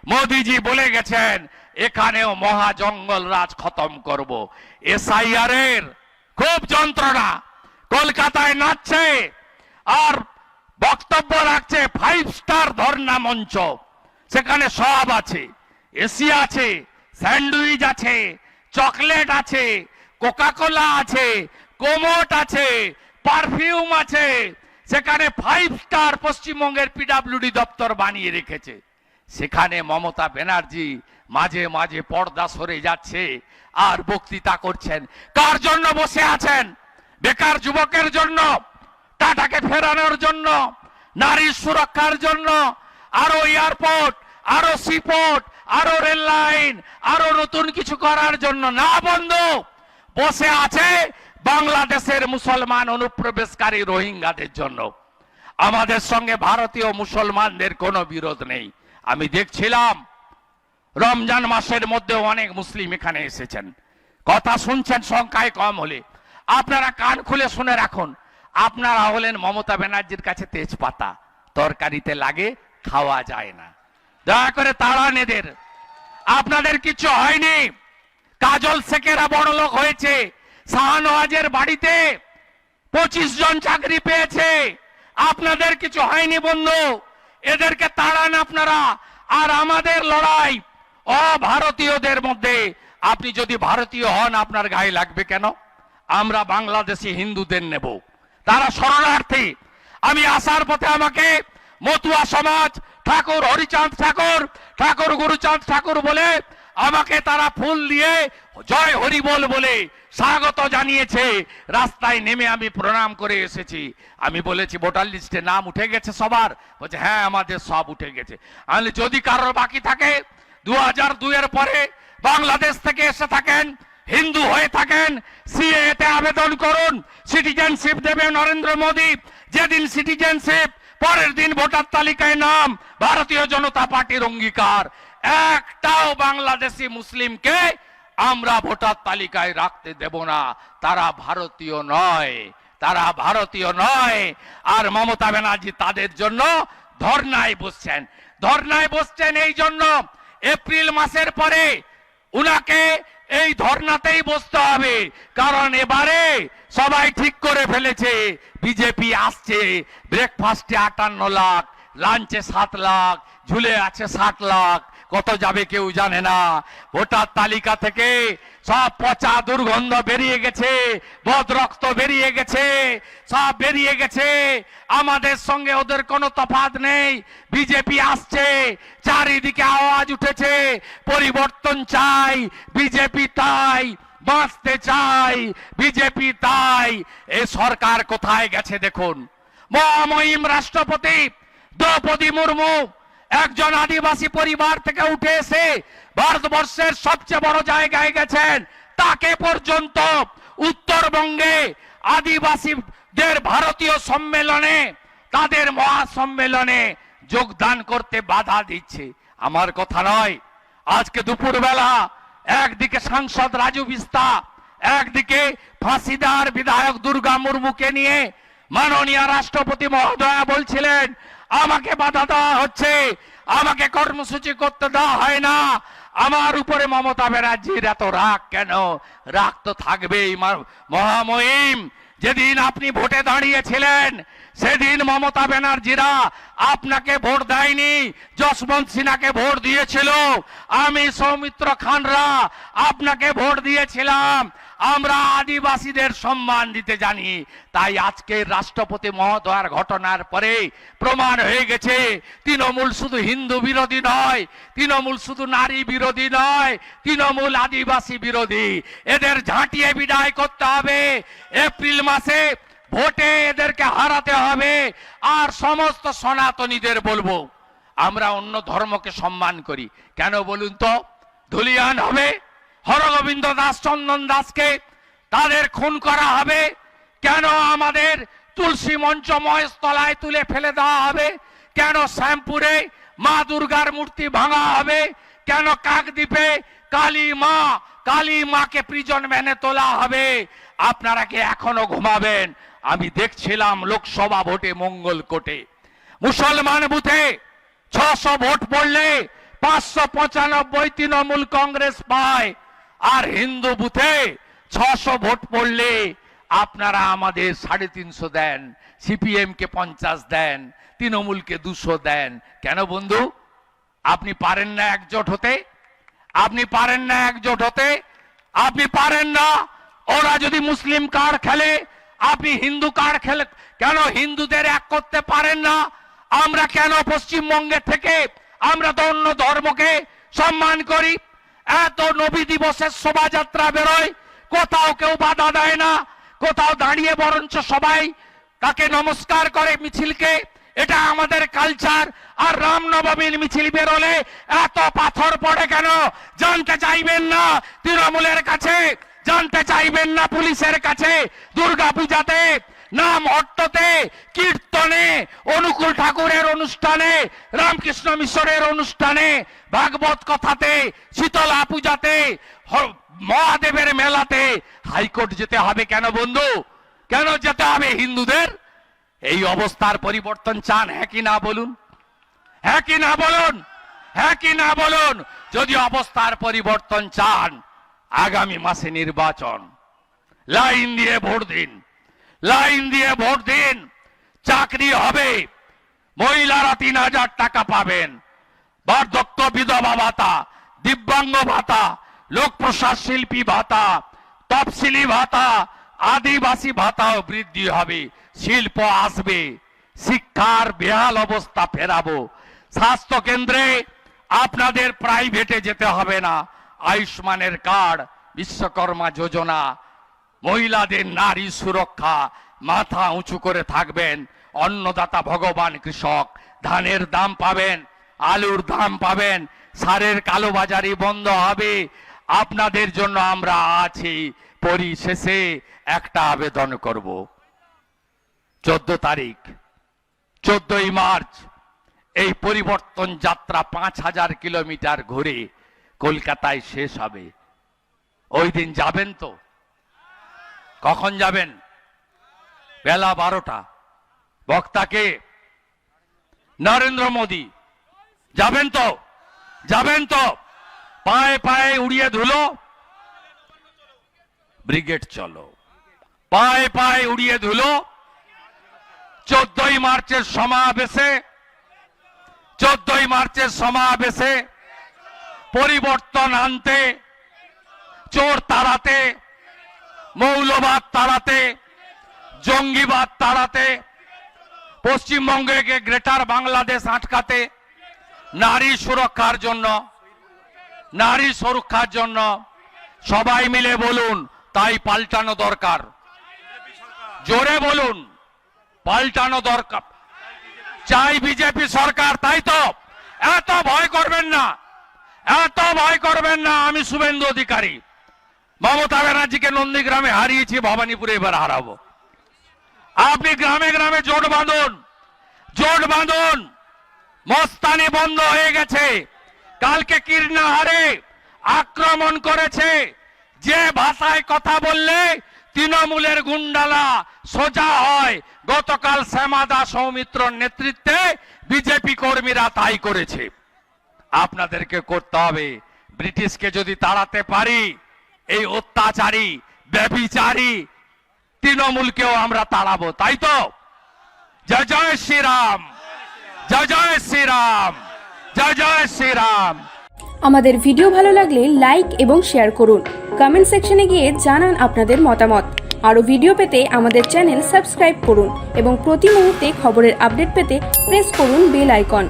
মোদিজি বলে গেছেন এখানেও মহা জঙ্গল রাজ খতম করব। এসআইআর এর খুব যন্ত্রণা, কলকাতায় নাচছে আর বক্তব্য রাখছে 5 স্টার ধর্ণা মঞ্চ, সেখানে সব আছে, এসি আছে, স্যান্ডউইচ আছে, চকলেট আছে, কোকাকোলা আছে, কোমোট আছে, পারফিউম আছে, সেখানে 5 স্টার পশ্চিমবঙ্গের পিডব্লিউডি দপ্তর বানিয়ে রেখেছে। সেখানে মমতা ব্যানার্জি মাঝে মাঝে পর্দা সরে যাচ্ছে আর বক্তৃতা করছেন। কার জন্য বসে আছেন? বেকার যুবকের জন্য, টাটাকে ফেরানোর জন্য, নারীর সুরক্ষার জন্য, আরো এয়ারপোর্ট, আরো সিপোর্ট, আরো রেল লাইন, আরো নতুন কিছু করার জন্য না বন্ধু, বসে আছে বাংলাদেশের মুসলমান অনুপ্রবেশকারী রোহিঙ্গাদের জন্য। আমাদের সঙ্গে ভারতীয় মুসলমানদের কোনো বিরোধ নেই। আমি দেখছিলাম রমজান মাসের মধ্যে অনেক মুসলিম এখানে এসেছেন, কথা শুনছেন সংখ্যায় কম হলে। আপনারা কান খুলে শুনে রাখুন, আপনারা হলেন মমতা ব্যানার্জির কাছে তেজপাতা, তরকারিতে লাগে, খাওয়া যায় না। দয়া করে তাড়ান এদের, আপনাদের কিছু হয়নি। কাজল শেখেরা বড় লোক হয়েছে, শাহনওয়াজের বাড়িতে 25 জন চাকরি পেয়েছে, আপনাদের কিছু হয়নি বন্ধু, এদেরকে তাড়ান আপনারা। আর আমাদের লড়াই অভারতীয়দের মধ্যে, আপনি যদি ভারতীয় হন আপনার গায়ে লাগবে কেন? আমরা বাংলাদেশি হিন্দুদের নেব, তারা শরণার্থী। আমি আসার পথে আমাকে মতুয়া সমাজ, ঠাকুর হরিচাঁদ ঠাকুর, ঠাকুর গুরুচাঁদ ঠাকুর বলে আমাকে তারা ফুল দিয়ে জয় হরি বল বলে স্বাগত জানিয়েছে। রাস্তায় নেমে আমি প্রণাম করে এসেছি। আমি বলেছি ভোটার লিস্টে নাম উঠে গেছে সবার? বলছে হ্যাঁ আমাদের সব উঠে গেছে। আমি যদি কারোর বাকি থাকে 2002 এর পরে বাংলাদেশ থেকে এসে থাকেন, হিন্দু হয়ে থাকেন, সিএএ তে আবেদন করুন, সিটিজেনশিপ দেবে নরেন্দ্র মোদী। যেদিন সিটিজেনশিপ, পরের দিন ভোটার তালিকায় নাম, ভারতীয় জনতা পার্টির অঙ্গীকার, একটাও বাংলাদেশি মুসলিমকে আমরা ভোটার তালিকায় রাখতে দেব না। তারা ভারতীয় নয়, তারা ভারতীয় নয়। আর মমতা ব্যানার্জি তাদের জন্য ধর্নায় বসছেন। ধর্নায় বসছেন এই জন্য, এপ্রিল মাসের পরে উনাকে এই ধর্নাতেই বসতে হবে। কারণ এবারে সবাই ঠিক করে ফেলেছে বিজেপি আসছে, ব্রেকফাস্টে 58 লাখ, লাঞ্চে 7 লাখ, ঝুলে আছে 60 লাখ, কত যাবে কেউ জানে না। ভোটার তালিকা থেকে সব পচা দুর্গন্ধ বেরিয়ে গেছে, বদরক্ত বেরিয়ে গেছে, সব বেরিয়ে গেছে। আমাদের সঙ্গে ওদের কোনো তফাৎ নেই। বিজেপি আসছে, চারিদিকে আওয়াজ উঠেছে পরিবর্তন চাই, বিজেপি তাই, বাঁচতে চাই, বিজেপি তাই। এই সরকার কোথায় গেছে দেখুন। মহামহিম রাষ্ট্রপতি দ্রৌপদী মুর্মু একজন আদিবাসী পরিবার থেকে উঠে এসে ভারতবর্ষের সবচেয়ে বড় জায়গায় গেছেন। তাকে পর্যন্ত উত্তরবঙ্গে আদিবাসীদের ভারতীয় সম্মেলনে, তাদের মহাসম্মেলনে যোগদান করতে বাধা দিচ্ছে। আমার কথা নয়। আজকে দুপুরবেলা একদিকে সাংসদ রাজু বিস্তা, একদিকে ফাঁসিদার বিধায়ক দুর্গা মুর্মুকে নিয়ে মাননীয় রাষ্ট্রপতি মহোদয়া বলছিলেন আমাকে বাধা দেওয়া হচ্ছে, আমাকে কর্মসূচি করতে দেওয়া হয় না। আমার উপরে মমতা ব্যানার্জির এত রাগ কেন? রাগ তো থাকবেই। মহামহিম, যেদিন আপনি ভোটে দাঁড়িয়েছিলেন সেদিন মমতা ব্যানার্জিরা আপনাকে ভোট দেয়নি, যশবন্ত সিনহাকে ভোট দিয়েছিল। আমি সৌমিত্র খানরা আপনাকে ভোট দিয়েছিলাম। আমরা আদিবাসীদের সম্মান দিতে জানি। তাই আজকে রাষ্ট্রপতি মহোদয়ের ঘটনার পরে প্রমাণ হয়ে গেছে তৃণমূল শুধু হিন্দু বিরোধী নয়, তৃণমূল শুধু নারী বিরোধী নয়, তৃণমূল আদিবাসী বিরোধী। এদের ঝাঁটিয়ে বিদায় করতে হবে। এপ্রিল মাসে ভোটে এদেরকে হারাতে হবে। আর সমস্ত সনাতনীদের বলবো, আমরা অন্য ধর্মকে সম্মান করি, কেন বলুন তো? ধুলিয়ান হবে, হরগোবিন্দ দাস, চন্দন দাসকে তাদের খুন করা হবে, কেন আমাদের তুলসী মঞ্চ মহেশতলায় তুলে ফেলে দেওয়া হবে, কেন শ্যামপুরে মা দুর্গার মূর্তি ভাঙা হবে, কেন কাকদ্বীপে কালী মাকে প্রিজন ভ্যানে তোলা হবে? আপনারা কি এখনো ঘুমাবেন? আমি দেখছিলাম লোকসভা ভোটে মঙ্গলকোটে মুসলমান বুথে 600 ভোট পড়লে 595 তৃণমূল কংগ্রেস পায়, আর হিন্দু বুথে 600 ভোট পড়লে আপনারা আমাদের 350 দেন, সিপিএম কে 50 দেন, তৃণমূলকে 200 দেন। কেন বন্ধু? আপনি পারেন না একজোট হতে? আপনি পারেন না একজোট হতে? আপনি পারেন না? ওরা যদি মুসলিম কার্ড খেলে, আপনি হিন্দু কার্ড খেলে, কেন হিন্দুদের এক করতে পারেন না? আমরা কেন পশ্চিমবঙ্গে থেকে, আমরা তো অন্য ধর্মকে সম্মান করি, এত নবী দিবসের শোভাযাত্রা বেরোয়, কোথাও কেউ বাধা দেয় না, কোথাও দাঁড়িয়ে বরঞ্চ সবাই তাকে নমস্কার করে মিছিলকে, এটা আমাদের কালচার। আর রামনবমীর মিছিল বেরোলে এত পাথর পড়ে কেন? জানতে চাইবেন না তৃণমূলের কাছে? জানতে চাইবেন না পুলিশের কাছে? দুর্গা পূজাতে, নাম অট্টতে, কীর্তনে, অনুকূল ঠাকুরের অনুষ্ঠানে, রামকৃষ্ণ মিশনের অনুষ্ঠানে, ভাগবত কথাতে, শীতলা পূজাতে, মহাদেবের মেলাতে হাইকোর্ট যেতে হবে কেন বন্ধু? কেন যেতে হবে হিন্দুদের? এই অবস্থার পরিবর্তন চান? হ্যাঁ কি না বলুন? হ্যাঁ কি না বলুন? হ্যাঁ কি না বলুন? যদি অবস্থার পরিবর্তন চান, আগামী মাসে নির্বাচন, লাইন দিয়ে ভোট দিন, লাইন দিয়ে ভোট দিন। চাকরি হবে, মহিলারা 3000 টাকা পাবেন, বার্ধক্য বিধবা ভাতা, দিব্যাঙ্গ ভাতা, লোক প্রসাদ শিল্পী ভাতা, তফসিলি ভাতা, আদিবাসী ভাতাও বৃদ্ধি হবে, শিল্প আসবে, শিক্ষার বেহাল অবস্থা ফেরাবো, স্বাস্থ্য কেন্দ্রে আপনাদের প্রাইভেটে যেতে হবে না, আয়ুষ্মানের কার্ড, বিশ্বকর্মা যোজনা, মহিলাদের নারী সুরক্ষা, মাথা উঁচু করে থাকবেন, অন্নদাতা ভগবান কৃষক, ধানের দাম পাবেন, আলুর দাম পাবেন, সারের কালোবাজারি বন্ধ হবে। আপনাদের জন্য আমরা আছি। পরিশেষে একটা আবেদন করব, 14 তারিখ, 14ই মার্চ এই পরিবর্তন যাত্রা 5000 কিলোমিটার ঘুরে কলকাতায় শেষ হবে। ওই দিন যাবেন তো? কখন যাবেন? বেলা 12টা। বক্তাকে নরেন্দ্র মোদী। যাবেন তো? যাবেন তো? পায়ে পায়ে উড়িয়ে ধুলো, ব্রিগেড চলো, পায়ে পায়ে উড়িয়ে ধুলো। 14ই মার্চের সমাবেশে, 14ই মার্চের সমাবেশে পরিবর্তন আনতে, চোর তাড়াতে, মৌলবাদ তাড়াতে, জঙ্গিবাদ তাড়াতে, পশ্চিমবঙ্গকে গ্রেটার বাংলাদেশ আটকাতে, নারী সুরক্ষার জন্য, নারী সুরক্ষার জন্য সবাই মিলে বলুন, তাই পাল্টানো দরকার। জোরে বলুন, পাল্টানো দরকার। চাই বিজেপি সরকার, তাই তো? এত ভয় করবেন না, এত ভয় করবেন না। আমি শুভেন্দু অধিকারী মমতা ব্যানার্জিকে নন্দীগ্রামে হারিয়েছি, ভবানীপুরে এবার হারাবো। আপনি গ্রামে গ্রামে জোট বাঁধুন, জোট বাঁধুন। মস্তানি বন্ধ হয়ে গেছে। কালকে কীর্ণাহারে আক্রমণ করেছে, যে ভাষায় কথা বললে তৃণমূলের গুন্ডালা সোজা হয়। গতকাল শ্যামাদা সৌমিত্রর নেতৃত্বে বিজেপি কর্মীরা তাই করেছে। আপনাদেরকে করতে হবে। ব্রিটিশকে যদি তাড়াতে পারি, এই অত্যাচারী ব্যভিচারী তৃণমূলকেও আমরা তাড়াবো, তাই তো? জয় জয় শ্রীরাম, জয় জয় শ্রীরাম, জয় জয় শ্রীরাম। আমাদের ভিডিও ভালো লাগলে লাইক এবং শেয়ার করুন। কমেন্ট সেকশনে গিয়ে জানান আপনাদের মতামত। আরও ভিডিও পেতে আমাদের চ্যানেল সাবস্ক্রাইব করুন এবং প্রতি মুহূর্তে খবরের আপডেট পেতে প্রেস করুন বেল আইকন।